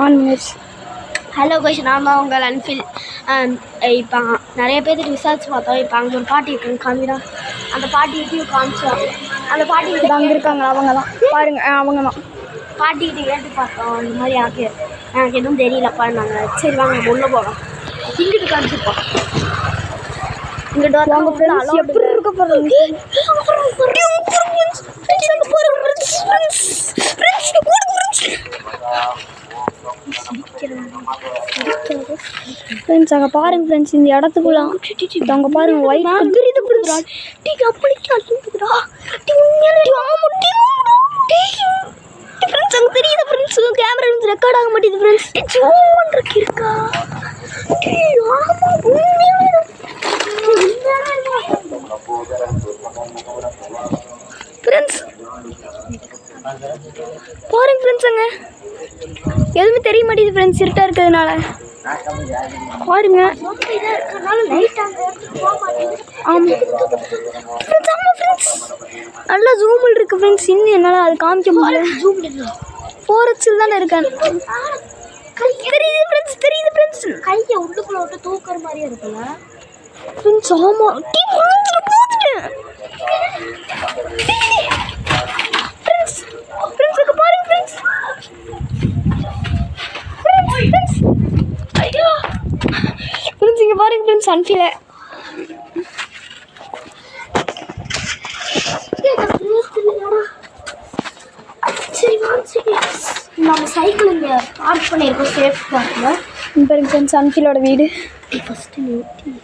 1 minute. Hello guys, நான் தான் உங்கள் அன்ஃபில். இப்போ நிறைய பேர்த்துட்டு விசாரிச்சு பார்த்தோம். இப்போ அங்கே ஒரு பாட்டி இருக்குன்னு காமிடா. அந்த பாட்டிகிட்டையும் காமிச்சோம். அந்த பாட்டிக்கிட்ட அங்கே இருக்காங்க, அவங்க தான் பாருங்க. அவங்க தான் பாட்டிக்கிட்ட கேட்டு பார்த்தோம். இந்த மாதிரி எனக்கு எதுவும் தெரியலப்பா நாங்கள். சரி வாங்க நம்ம உள்ளே போகலாம். இங்கிட்டு காமிச்சிருப்போம். இங்கே டோர் அவங்க ஃப்ரெண்ட்ஸ் எப்படி இருக்க போகிறாங்க. ஃப்ரெண்ட்ஸ் அங்கே பாருங்க ஃப்ரெண்ட்ஸ், இந்த இடத்துக்குள்ள அவங்க பாருங்க ஒயிட் தெரியுது ஃப்ரெண்ட்ஸ். தெரியுது ஃப்ரெண்ட்ஸ், கேமரா ரெக்கார்ட் ஆக மாட்டேங்குது ஃப்ரெண்ட்ஸ். இருக்கா ஃப்ரெண்ட்ஸ் பாருங்க ஃப்ரெண்ட்ஸ், அங்கே எதுவுமே தெரிய மாட்டேங்குது ஃப்ரெண்ட்ஸ், இருட்டாக இருக்கிறதுனால. பாருங்க ஆமாம் ஃப்ரெண்ட்ஸ், ஆமாம் ஃப்ரெண்ட்ஸ் நல்லா ஜூமில் இருக்குது ஃப்ரெண்ட்ஸ். இன்னும் என்னால் அது காமிக்க முடியல. 4X தானே இருக்கேன். தெரியுது ஃப்ரெண்ட்ஸ், தெரியுது ஃப்ரெண்ட்ஸ். கையை உள்ளுக்குள்ள விட்டு தூக்குற மாதிரியே இருக்குல்ல ஃப்ரெண்ட்ஸ். ஆமாம் ஃப்ரெண்ட்ஸ், இங்கே பாருங்க ஃப்ரெண்ட்ஸ், அன்ஃபில நம்ம சைக்கிள் இங்கே பார்க் பண்ணியிருக்கோம் சேஃப் பார்க்கில். பாருங்க ஃப்ரெண்ட்ஸ், அன்ஃபிலோட வீடு. ஃபஸ்ட்டு நிறுத்தி